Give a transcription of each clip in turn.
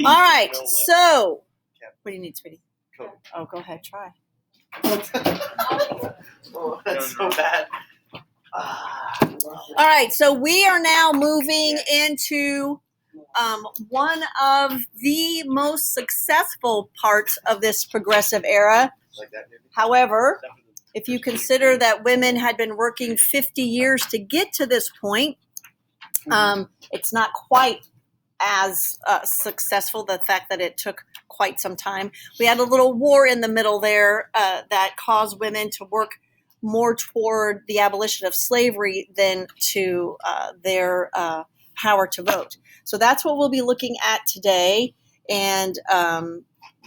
All right, so what do you need, sweetie? Oh, go ahead, try. Oh, that's so bad. All right, so we are now moving into one of the most successful parts of this progressive era. However, if you consider that women had been working 50 years to get to this point, it's not quite as successful, the fact that it took quite some time. We had a little war in the middle there that caused women to work more toward the abolition of slavery than to their power to vote. So that's what we'll be looking at today. And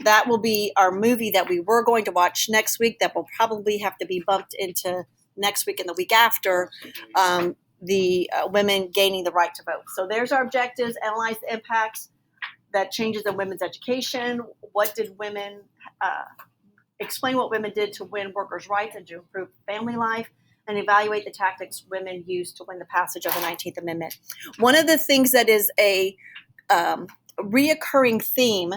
that will be our movie that we were going to watch next week that will probably have to be bumped into next week and the week after, the women gaining the right to vote. So there's our objectives: analyze the impacts that changes in women's education. What did women, explain what women did to win workers' rights and to improve family life, and evaluate the tactics women used to win the passage of the 19th Amendment. One of the things that is a reoccurring theme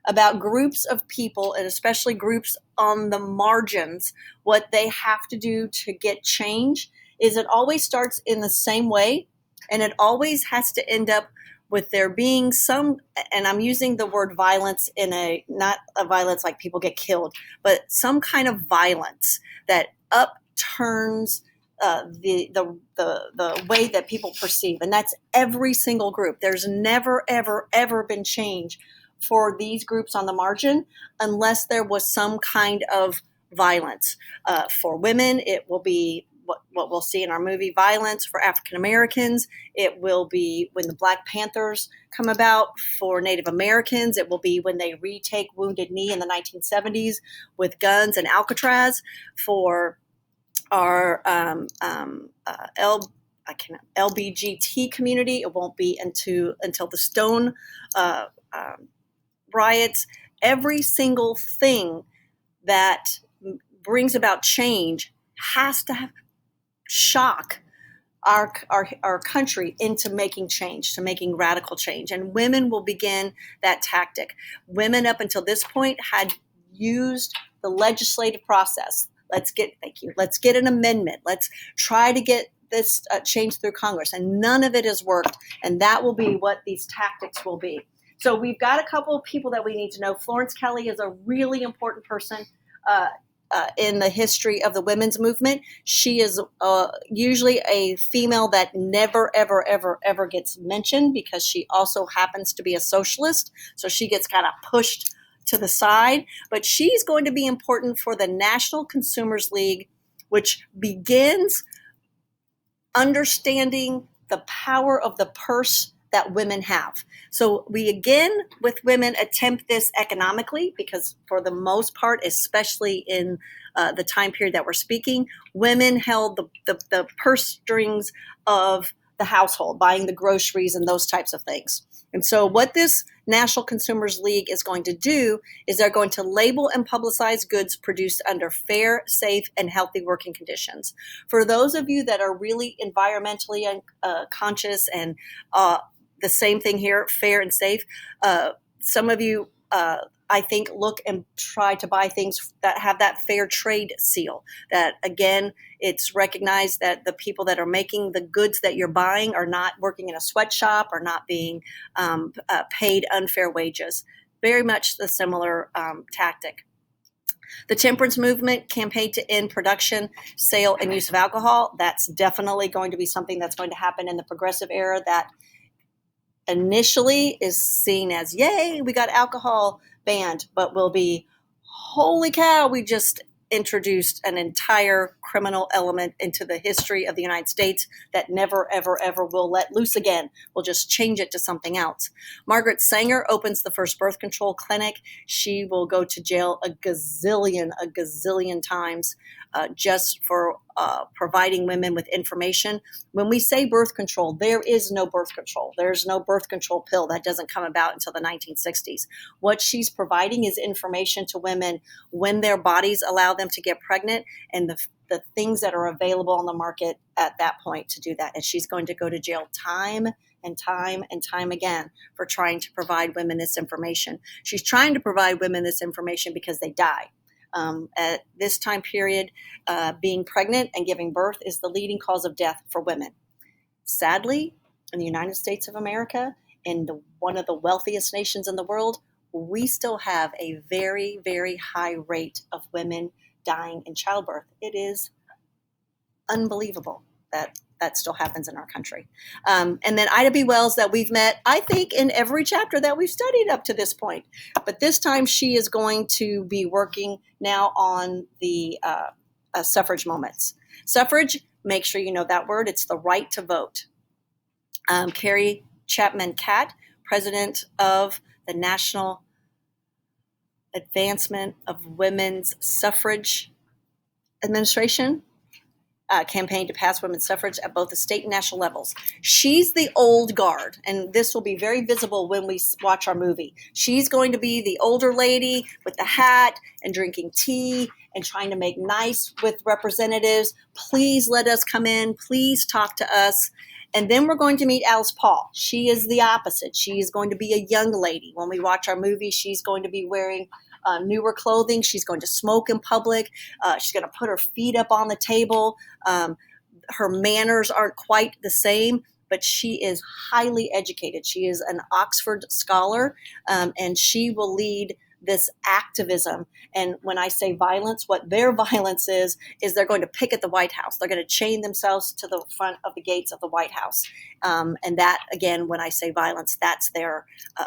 about groups of people, and especially groups on the margins, what they have to do to get change is it always starts in the same way, and it always has to end up with there being some, and I'm using the word violence in a, not a violence like people get killed, but some kind of violence that upturns the way that people perceive. And that's every single group. There's never, ever, ever been change for these groups on the margin unless there was some kind of violence. For women, it will be what we'll see in our movie, violence. For African Americans, it will be when the Black Panthers come about. For Native Americans, it will be when they retake Wounded Knee in the 1970s with guns and Alcatraz. For our LBGT community, it won't be until the Stone riots. Every single thing that brings about change has to have shock our country into making change, to making radical change. And women will begin that tactic. Women up until this point had used the legislative process. Let's get an amendment. Let's try to get this change through Congress. And none of it has worked. And that will be what these tactics will be. So we've got a couple of people that we need to know. Florence Kelley is a really important person in the history of the women's movement. She is usually a female that never, ever, ever, ever gets mentioned because she also happens to be a socialist. So she gets kind of pushed to the side. But she's going to be important for the National Consumers League, which begins understanding the power of the purse that women have. So we again, with women, attempt this economically because for the most part, especially in the time period that we're speaking, women held the purse strings of the household, buying the groceries and those types of things. And so what this National Consumers League is going to do is they're going to label and publicize goods produced under fair, safe, and healthy working conditions. For those of you that are really environmentally conscious and the same thing here, fair and safe. Some of you, I think, look and try to buy things that have that fair trade seal. That, again, it's recognized that the people that are making the goods that you're buying are not working in a sweatshop or not being paid unfair wages. Very much the similar tactic. The temperance movement campaigned to end production, sale, and use of alcohol. That's definitely going to be something that's going to happen in the progressive era that initially is seen as, yay, we got alcohol banned, but will be, holy cow, we just introduced an entire criminal element into the history of the United States that never, ever, ever will let loose again. We'll just change it to something else. Margaret Sanger opens the first birth control clinic. She will go to jail a gazillion times just for providing women with information. When we say birth control, there is no birth control. There's no birth control pill. That doesn't come about until the 1960s. What she's providing is information to women when their bodies allow them to get pregnant, and the things that are available on the market at that point to do that. And she's going to go to jail time and time and time again for trying to provide women this information. She's trying to provide women this information because they die. At this time period, being pregnant and giving birth is the leading cause of death for women. Sadly, in the United States of America, in one of the wealthiest nations in the world, we still have a very, very high rate of women dying in childbirth. It is unbelievable that that still happens in our country. And then Ida B. Wells, that we've met, I think, in every chapter that we've studied up to this point. But this time she is going to be working now on the suffrage moments. Suffrage, make sure you know that word. It's the right to vote. Carrie Chapman Catt, president of the National Advancement of Women's Suffrage Administration, campaigned to pass women's suffrage at both the state and national levels. She's the old guard, and this will be very visible when we watch our movie. She's going to be the older lady with the hat and drinking tea and trying to make nice with representatives. Please let us come in. Please talk to us. And then we're going to meet Alice Paul. She is the opposite. She is going to be a young lady. When we watch our movie, she's going to be wearing newer clothing. She's going to smoke in public. She's going to put her feet up on the table. Her manners aren't quite the same, but she is highly educated. She is an Oxford scholar, and she will lead this activism. And when I say violence, what their violence is they're going to picket the White House. They're going to chain themselves to the front of the gates of the White House. And that, again, when I say violence, that's their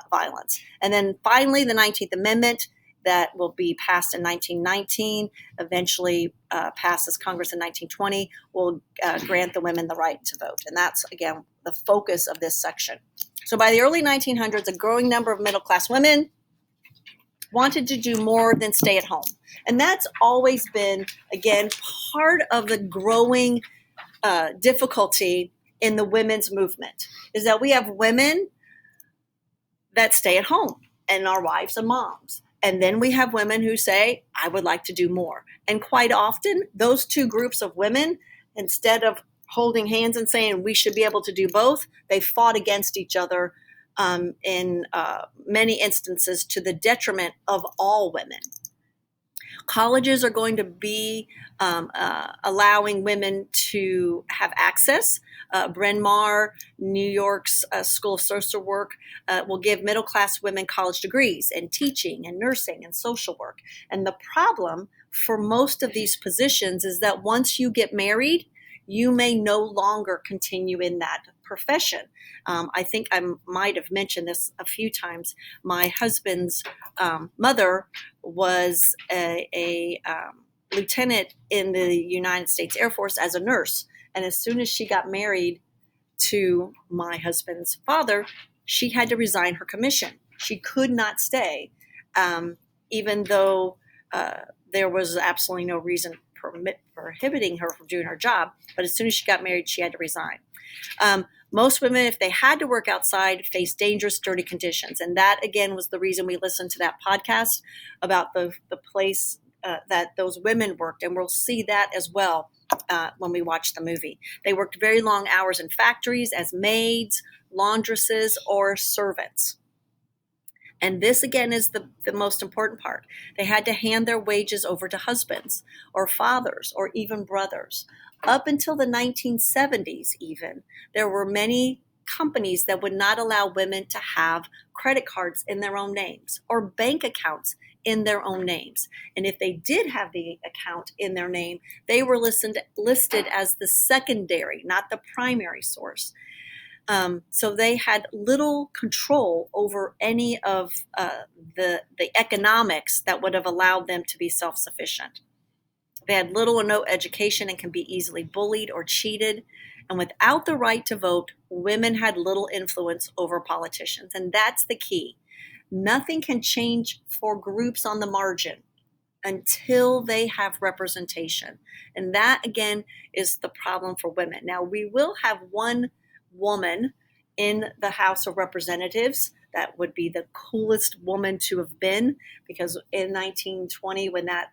violence. And then finally, the 19th Amendment that will be passed in 1919, eventually passes Congress in 1920, will grant the women the right to vote. And that's, again, the focus of this section. So by the early 1900s, a growing number of middle-class women wanted to do more than stay at home. And that's always been, again, part of the growing difficulty in the women's movement, is that we have women that stay at home and are wives and moms. And then we have women who say, I would like to do more. And quite often, those two groups of women, instead of holding hands and saying we should be able to do both, they fought against each other in many instances to the detriment of all women. Colleges are going to be allowing women to have access. Bryn Mawr, New York's School of Social Work, will give middle-class women college degrees in teaching and nursing and social work. And the problem for most of these positions is that once you get married, you may no longer continue in that profession. I think I might have mentioned this a few times. My husband's mother was a lieutenant in the United States Air Force as a nurse. And as soon as she got married to my husband's father, she had to resign her commission. She could not stay, even though there was absolutely no reason prohibiting her from doing her job. But as soon as she got married, she had to resign. Most women, if they had to work outside, faced dangerous, dirty conditions. And that, again, was the reason we listened to that podcast about the place that those women worked. And we'll see that as well when we watch the movie. They worked very long hours in factories as maids, laundresses, or servants. And this, again, is the most important part. They had to hand their wages over to husbands or fathers or even brothers. Up until the 1970s even, there were many companies that would not allow women to have credit cards in their own names or bank accounts in their own names. And if they did have the account in their name, they were listed as the secondary, not the primary source. So they had little control over any of the economics that would have allowed them to be self-sufficient. They had little or no education and can be easily bullied or cheated. And without the right to vote, women had little influence over politicians. And that's the key. Nothing can change for groups on the margin until they have representation. And that, again, is the problem for women. Now, we will have one woman in the House of Representatives. That would be the coolest woman to have been, because in 1920, when that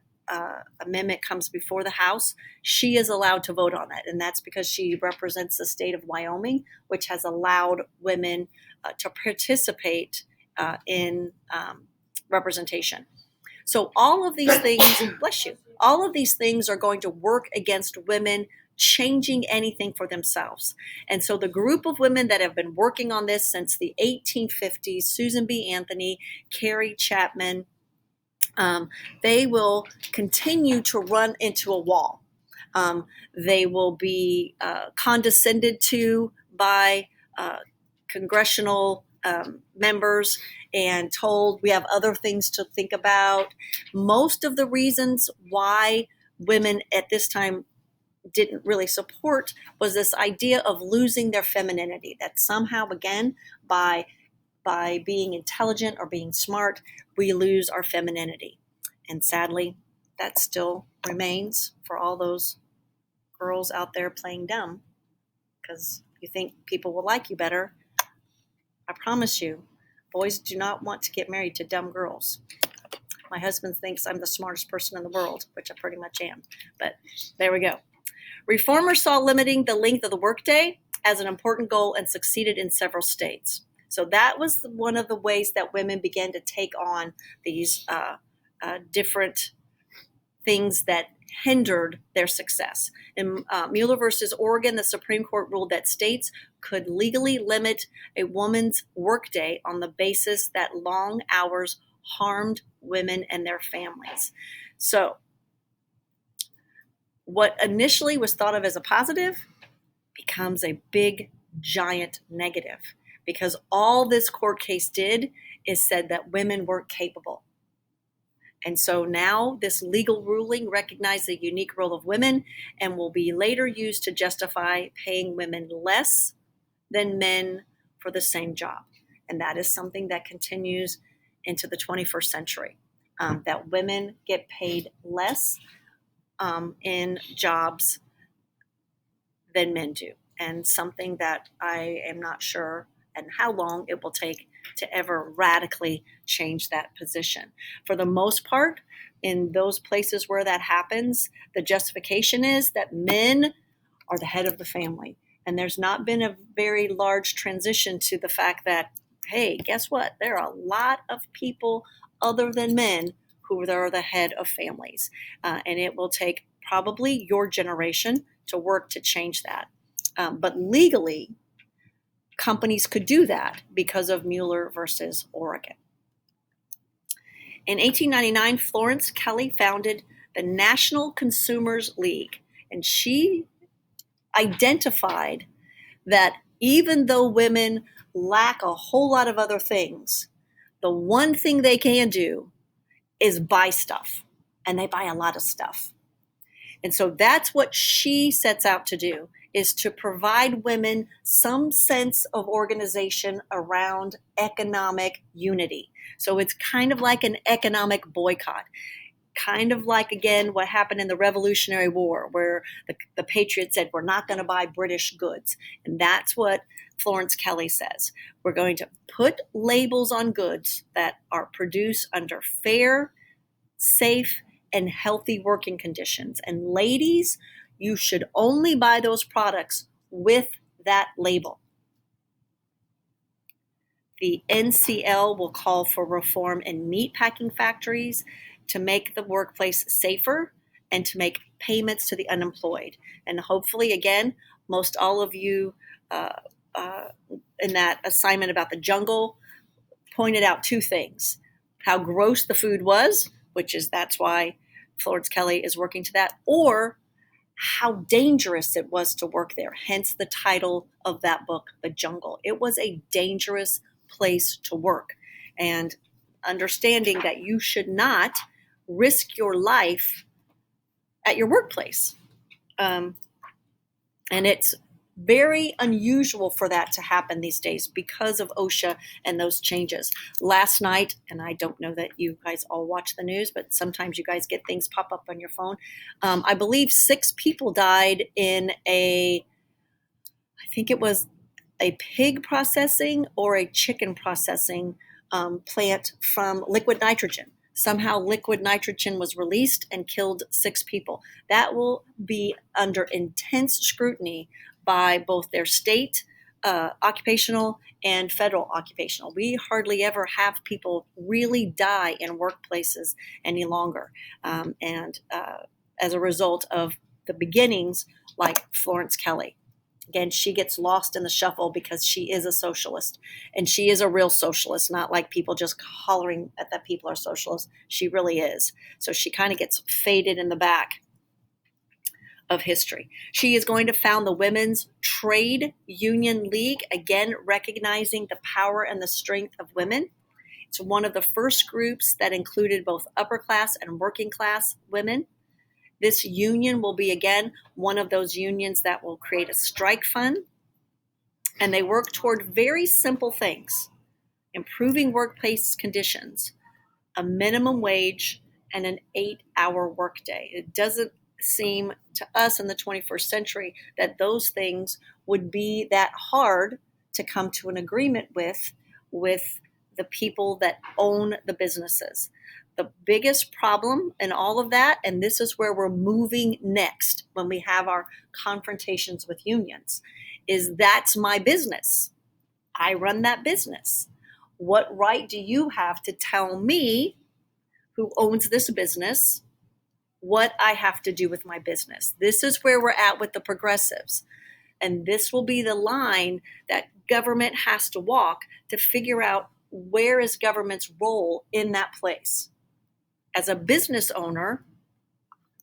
amendment comes before the House, she is allowed to vote on it. And that's because she represents the state of Wyoming, which has allowed women to participate in representation. So all of these things, bless you, all of these things are going to work against women changing anything for themselves. And so the group of women that have been working on this since the 1850s, Susan B. Anthony, Carrie Chapman, they will continue to run into a wall. They will be condescended to by congressional members and told we have other things to think about. Most of the reasons why women at this time didn't really support was this idea of losing their femininity, that somehow, again, by being intelligent or being smart, we lose our femininity. And sadly, that still remains for all those girls out there playing dumb, because you think people will like you better. I promise you, boys do not want to get married to dumb girls. My husband thinks I'm the smartest person in the world, which I pretty much am. But there we go. Reformers saw limiting the length of the workday as an important goal and succeeded in several states. So that was one of the ways that women began to take on these different things that hindered their success. In Mueller versus Oregon, the Supreme Court ruled that states could legally limit a woman's workday on the basis that long hours harmed women and their families. So what initially was thought of as a positive becomes a big, giant negative, because all this court case did is said that women weren't capable. And so now this legal ruling recognized the unique role of women and will be later used to justify paying women less than men for the same job. And that is something that continues into the 21st century, that women get paid less in jobs than men do. And something that I am not sure and how long it will take to ever radically change that position. For the most part, in those places where that happens, the justification is that men are the head of the family. And there's not been a very large transition to the fact that, hey, guess what? There are a lot of people other than men who are the head of families. And it will take probably your generation to work to change that. But legally, companies could do that because of Mueller versus Oregon. In 1899, Florence Kelley founded the National Consumers League, and she identified that even though women lack a whole lot of other things, the one thing they can do is buy stuff, and they buy a lot of stuff. And so that's what she sets out to do, is to provide women some sense of organization around economic unity. So it's kind of like an economic boycott, kind of like, again, what happened in the Revolutionary War, where the Patriots said, we're not going to buy British goods. And that's what Florence Kelley says. We're going to put labels on goods that are produced under fair, safe, and healthy working conditions. And ladies, you should only buy those products with that label. The NCL will call for reform in meatpacking factories to make the workplace safer and to make payments to the unemployed. And hopefully, again, most all of you in that assignment about the jungle pointed out two things: how gross the food was, that's why Florence Kelley is working to that, or how dangerous it was to work there. Hence the title of that book, The Jungle. It was a dangerous place to work. And understanding that you should not risk your life at your workplace. And it's very unusual for that to happen these days because of OSHA and those changes. Last night, and I don't know that you guys all watch the news, but sometimes you guys get things pop up on your phone. I believe 6 people died in I think it was a pig processing or a chicken processing plant from liquid nitrogen. somehow liquid nitrogen was released and killed 6 people. That will be under intense scrutiny by both their state occupational and federal occupational. We hardly ever have people really die in workplaces any longer. And as a result of the beginnings, like Florence Kelly. Again, she gets lost in the shuffle because she is a socialist, and she is a real socialist, not like people just hollering at that people are socialists. She really is. So she kind of gets faded in the back of history. She is going to found the Women's Trade Union League, again, recognizing the power and the strength of women. It's one of the first groups that included both upper class and working class women. This union will be, again, one of those unions that will create a strike fund. And they work toward very simple things: improving workplace conditions, a minimum wage, and an 8-hour workday. It doesn't seem to us in the 21st century that those things would be that hard to come to an agreement with the people that own the businesses. The biggest problem in all of that, and this is where we're moving next when we have our confrontations with unions, is that's my business. I run that business. What right do you have to tell me, who owns this business, what I have to do with my business? This is where we're at with the progressives. And this will be the line that government has to walk to figure out where is government's role in that place. As a business owner,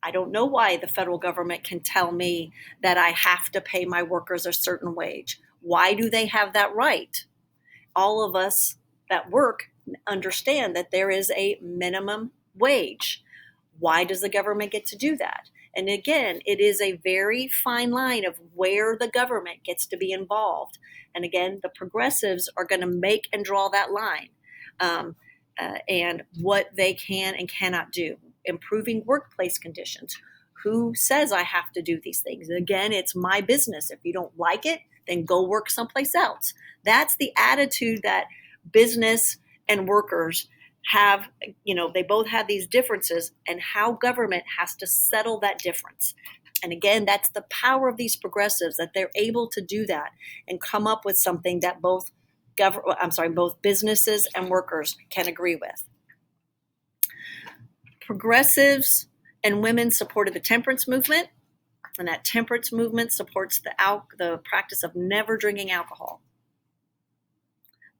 I don't know why the federal government can tell me that I have to pay my workers a certain wage. Why do they have that right? All of us that work understand that there is a minimum wage. Why does the government get to do that? And again, it is a very fine line of where the government gets to be involved. And again, the progressives are going to make and draw that line. And what they can and cannot do. Improving workplace conditions. Who says I have to do these things? Again, it's my business. If you don't like it, then go work someplace else. That's the attitude that business and workers have. They both have these differences, and how government has to settle that difference. And again, that's the power of these progressives, that they're able to do that and come up with something that both businesses and workers can agree with. Progressives and women supported the temperance movement, and that temperance movement supports the practice of never drinking alcohol.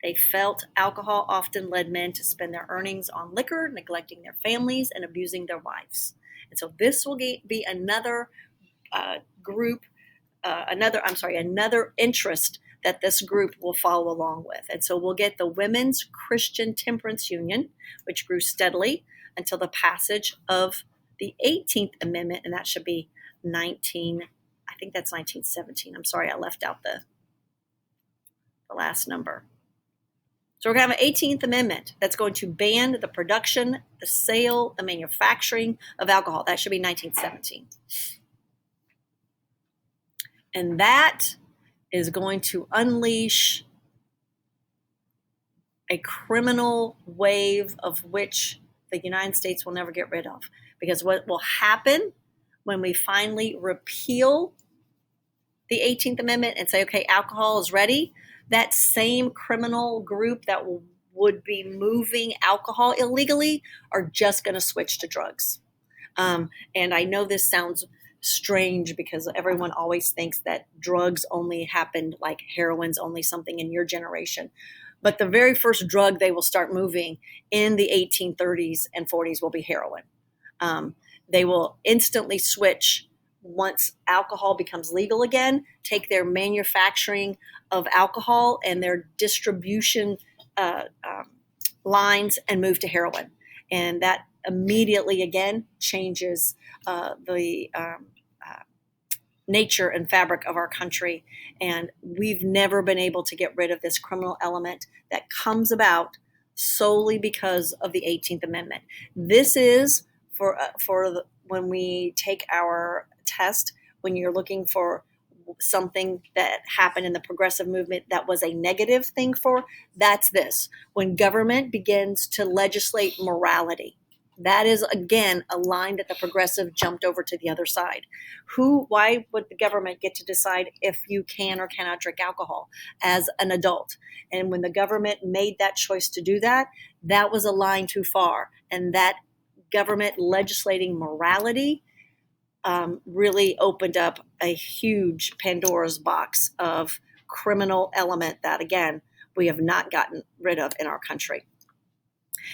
They felt alcohol often led men to spend their earnings on liquor, neglecting their families, and abusing their wives. And so this will be another another interest that this group will follow along with. And so we'll get the Women's Christian Temperance Union, which grew steadily until the passage of the 18th Amendment, and that should be 1917. I'm sorry, I left out the last number. So we're going to have an 18th Amendment that's going to ban the production, the sale, the manufacturing of alcohol. That should be 1917. And that is going to unleash a criminal wave of which the United States will never get rid of. Because what will happen when we finally repeal the 18th Amendment and say, okay, alcohol is ready, that same criminal group that would be moving alcohol illegally are just going to switch to drugs. And I know this sounds strange because everyone always thinks that drugs only happened, like heroin's only something in your generation. But the very first drug they will start moving in the 1830s and 40s will be heroin. They will instantly switch once alcohol becomes legal again, take their manufacturing of alcohol and their distribution lines and move to heroin. And that immediately, again, changes the nature and fabric of our country. And we've never been able to get rid of this criminal element that comes about solely because of the 18th Amendment. This is when we take our test, when you're looking for something that happened in the progressive movement that was a negative thing that's this. When government begins to legislate morality, That is, again, a line that the progressive jumped over to the other side. Why would the government get to decide if you can or cannot drink alcohol as an adult? And when the government made that choice to do that, that was a line too far. And that government legislating morality really opened up a huge Pandora's box of criminal element that, again, we have not gotten rid of in our country.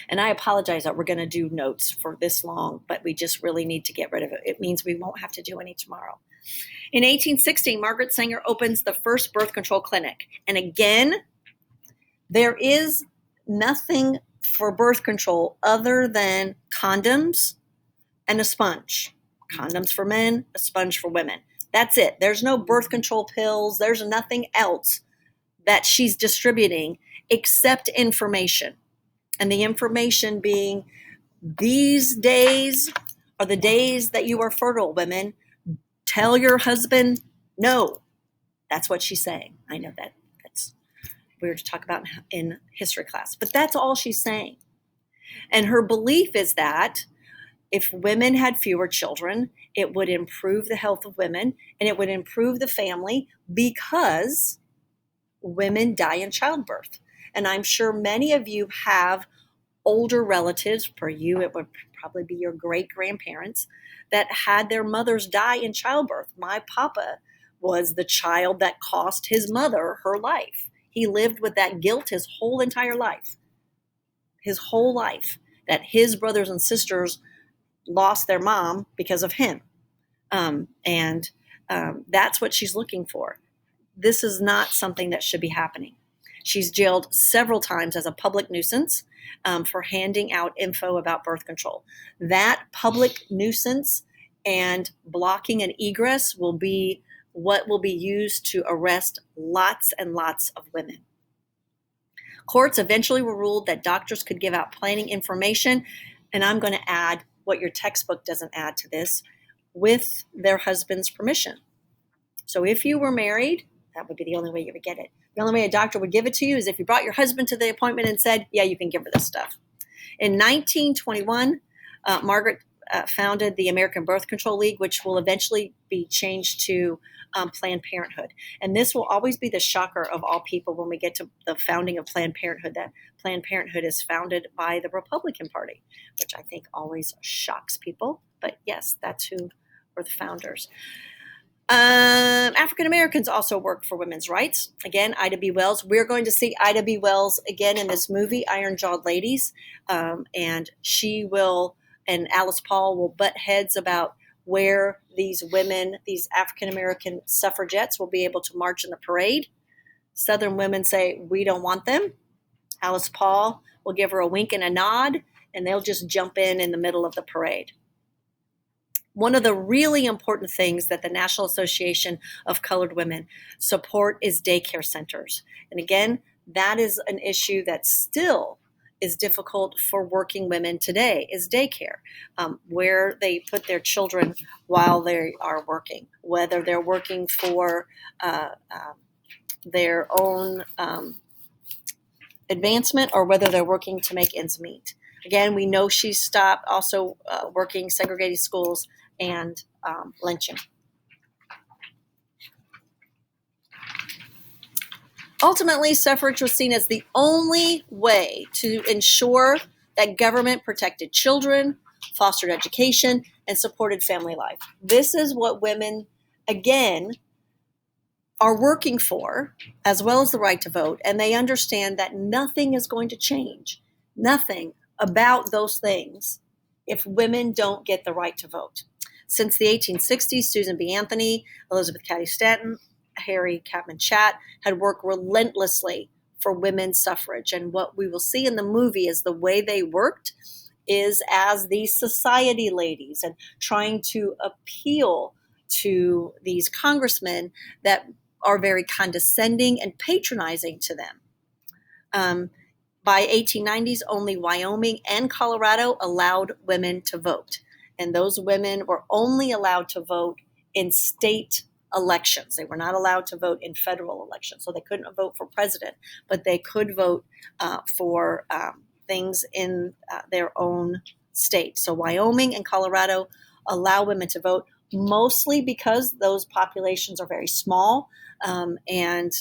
And I apologize that we're going to do notes for this long, but we just really need to get rid of it. It means we won't have to do any tomorrow. In 1816, Margaret Sanger opens the first birth control clinic. And again, there is nothing for birth control other than condoms and a sponge. Condoms for men, a sponge for women. That's it. There's no birth control pills. There's nothing else that she's distributing except information. And the information being, these days are the days that you are fertile, women. Tell your husband no. That's what she's saying. I know that's weird to talk about in history class, but that's all she's saying. And her belief is that if women had fewer children, it would improve the health of women and it would improve the family because women die in childbirth. And I'm sure many of you have older relatives. For you, it would probably be your great-grandparents that had their mothers die in childbirth. My papa was the child that cost his mother her life. He lived with that guilt his whole entire life. His whole life, that his brothers and sisters lost their mom because of him. That's what she's looking for. This is not something that should be happening. She's jailed several times as a public nuisance for handing out info about birth control. That public nuisance and blocking an egress will be what will be used to arrest lots and lots of women. Courts eventually were ruled that doctors could give out planning information, and I'm going to add what your textbook doesn't add to this, with their husband's permission. So if you were married, that would be the only way you would get it. The only way a doctor would give it to you is if you brought your husband to the appointment and said, yeah, you can give her this stuff. In 1921, Margaret founded the American Birth Control League, which will eventually be changed to Planned Parenthood. And this will always be the shocker of all people when we get to the founding of Planned Parenthood, that Planned Parenthood is founded by the Republican Party, which I think always shocks people. But yes, that's who were the founders. African Americans also work for women's rights. Again, Ida B. Wells. We're going to see Ida B. Wells again in this movie, Iron Jawed Ladies. And she will, and Alice Paul will butt heads about where these women, these African American suffragettes, will be able to march in the parade. Southern women say, we don't want them. Alice Paul will give her a wink and a nod, and they'll just jump in the middle of the parade. One of the really important things that the National Association of Colored Women support is daycare centers. And again, that is an issue that still is difficult for working women today, is daycare, where they put their children while they are working, whether they're working for their own advancement or whether they're working to make ends meet. Again, we know she stopped also working segregated schools and lynching. Ultimately, suffrage was seen as the only way to ensure that government protected children, fostered education, and supported family life. This is what women, again, are working for, as well as the right to vote, and they understand that nothing is going to change, nothing about those things, if women don't get the right to vote. Since the 1860s, Susan B. Anthony, Elizabeth Cady Stanton, Harry Chapman Chatt had worked relentlessly for women's suffrage. And what we will see in the movie is the way they worked is as these society ladies and trying to appeal to these congressmen that are very condescending and patronizing to them. By 1890s, only Wyoming and Colorado allowed women to vote. And those women were only allowed to vote in state elections. They were not allowed to vote in federal elections. So they couldn't vote for president, but they could vote for things in their own states. So Wyoming and Colorado allow women to vote, mostly because those populations are very small, and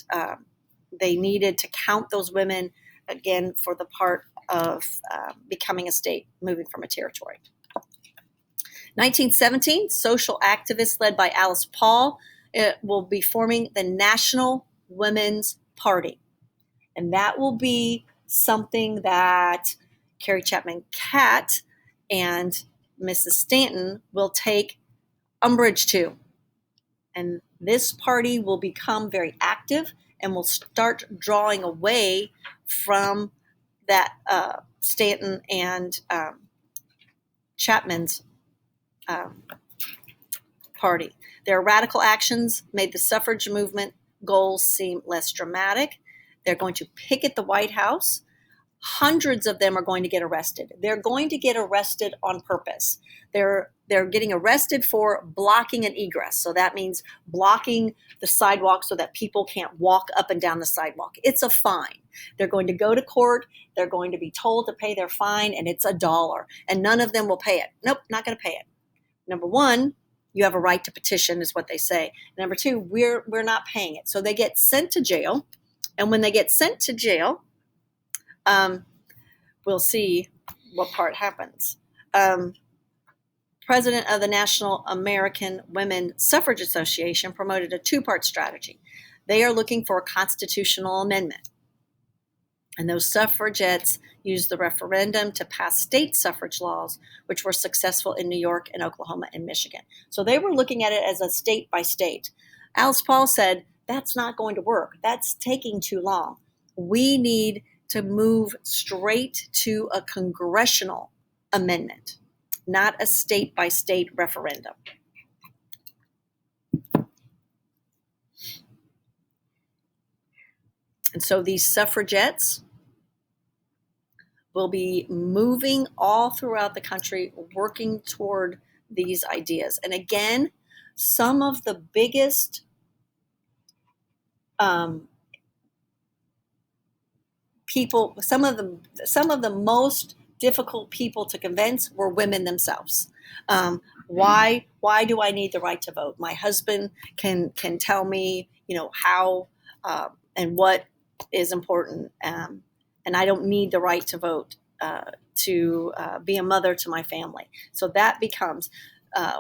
they needed to count those women again for the part of becoming a state, moving from a territory. 1917, social activists led by Alice Paul will be forming the National Women's Party. And that will be something that Carrie Chapman Catt and Mrs. Stanton will take umbrage to. And this party will become very active and will start drawing away from that Stanton and Chapman's party. Their radical actions made the suffrage movement goals seem less dramatic. They're going to picket the White House. Hundreds of them are going to get arrested. They're going to get arrested on purpose. They're getting arrested for blocking an egress. So that means blocking the sidewalk so that people can't walk up and down the sidewalk. It's a fine. They're going to go to court. They're going to be told to pay their fine, and it's $1. And none of them will pay it. Nope, not going to pay it. Number one, you have a right to petition, is what they say. Number two, we're not paying it. So they get sent to jail. And when they get sent to jail, we'll see what part happens. President of the National American Women Suffrage Association promoted a two-part strategy. They are looking for a constitutional amendment. And those suffragettes used the referendum to pass state suffrage laws, which were successful in New York and Oklahoma and Michigan. So they were looking at it as a state by state. Alice Paul said, that's not going to work. That's taking too long. We need to move straight to a congressional amendment, not a state by state referendum. And so these suffragettes will be moving all throughout the country, working toward these ideas. And again, some of the biggest people, some of the most difficult people to convince were women themselves. Why do I need the right to vote? My husband can tell me, how and what is important, and I don't need the right to vote to be a mother to my family. So that becomes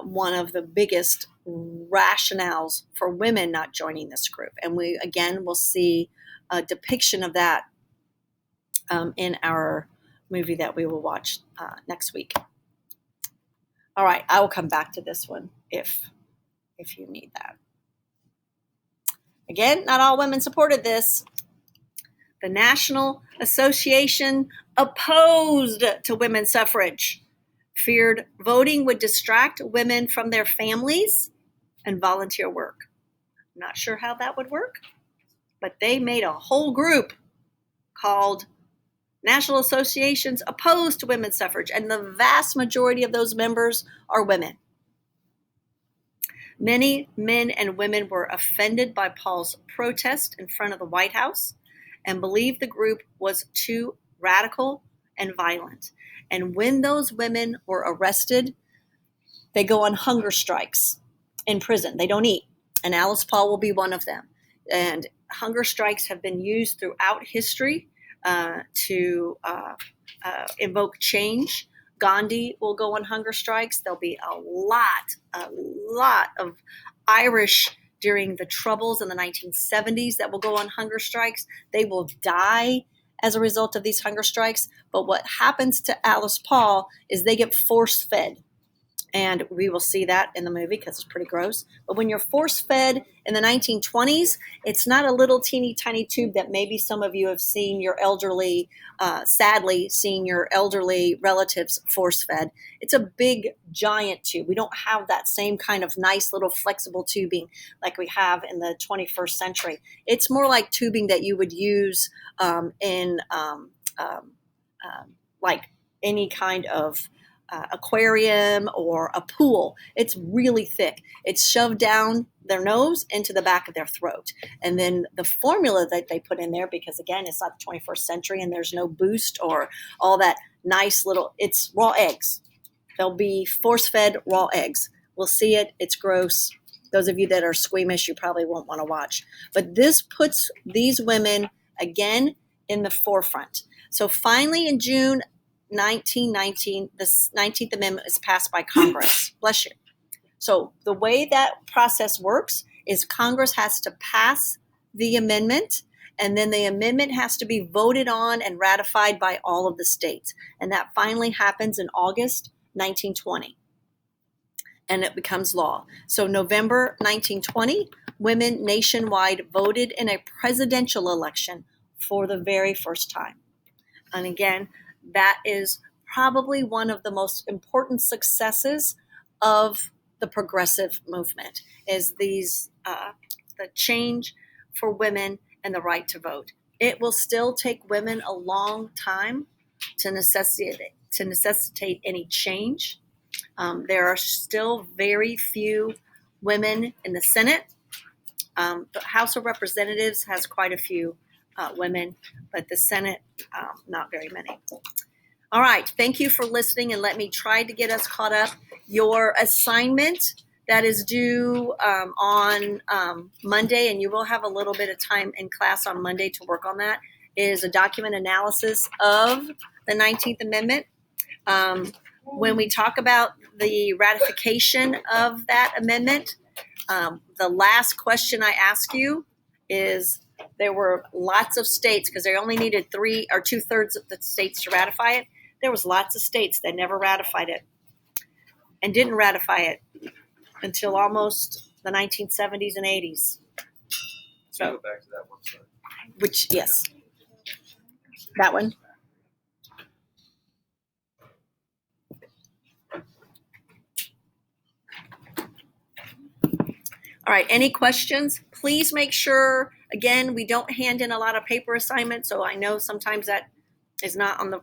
one of the biggest rationales for women not joining this group. And we, again, will see a depiction of that in our movie that we will watch next week. All right, I will come back to this one if you need that. Again, not all women supported this. The National Association opposed to women's suffrage, feared voting would distract women from their families and volunteer work. I'm not sure how that would work, but they made a whole group called National Associations Opposed to Women's Suffrage, and the vast majority of those members are women. Many men and women were offended by Paul's protest in front of the White House and believed the group was too radical and violent. And when those women were arrested, they go on hunger strikes in prison. They don't eat. And Alice Paul will be one of them. And hunger strikes have been used throughout history to invoke change. Gandhi will go on hunger strikes. There'll be a lot of Irish during the Troubles in the 1970s that will go on hunger strikes. They will die as a result of these hunger strikes. But what happens to Alice Paul is they get force-fed. And we will see that in the movie because it's pretty gross. But when you're force-fed in the 1920s, it's not a little teeny tiny tube that maybe some of you have seen your elderly, sadly, seen your elderly relatives force-fed. It's a big, giant tube. We don't have that same kind of nice little flexible tubing like we have in the 21st century. It's more like tubing that you would use in like any kind of aquarium or a pool. It's really thick. It's shoved down their nose into the back of their throat. And then the formula that they put in there, because again, it's not the 21st century and there's no boost or all that nice little, it's raw eggs. They'll be force-fed raw eggs. We'll see it. It's gross. Those of you that are squeamish, you probably won't want to watch. But this puts these women, again, in the forefront. So finally in June 1919, the 19th Amendment is passed by Congress. Bless you. So the way that process works is Congress has to pass the amendment, and then the amendment has to be voted on and ratified by all of the states. And that finally happens in August 1920. And it becomes law. So November 1920, women nationwide voted in a presidential election for the very first time. And again, that is probably one of the most important successes of the progressive movement, is the change for women and the right to vote. It will still take women a long time to necessitate any change. There are still very few women in the Senate. The House of Representatives has quite a few women, but the Senate, not very many. All right. Thank you for listening, and let me try to get us caught up. Your assignment that is due on Monday, and you will have a little bit of time in class on Monday to work on that, is a document analysis of the 19th Amendment. When we talk about the ratification of that amendment, the last question I ask you is, there were lots of states, because they only needed 3 or 2/3 of the states to ratify it. There was lots of states that never ratified it and didn't ratify it until almost the 1970s and 80s. So, go back to that one slide. which, yes, that one. All right, any questions? Please make sure, again, we don't hand in a lot of paper assignments, so I know sometimes that is not on the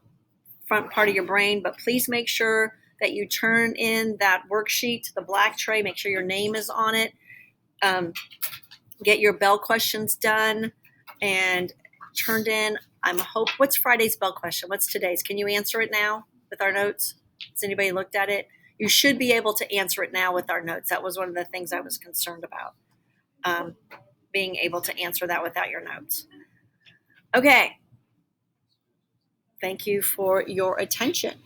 front part of your brain, but please make sure that you turn in that worksheet to the black tray. Make sure your name is on it. Get your bell questions done and turned in. What's Friday's bell question? What's today's? Can you answer it now with our notes? Has anybody looked at it? You should be able to answer it now with our notes. That was one of the things I was concerned about, being able to answer that without your notes. Okay. Thank you for your attention.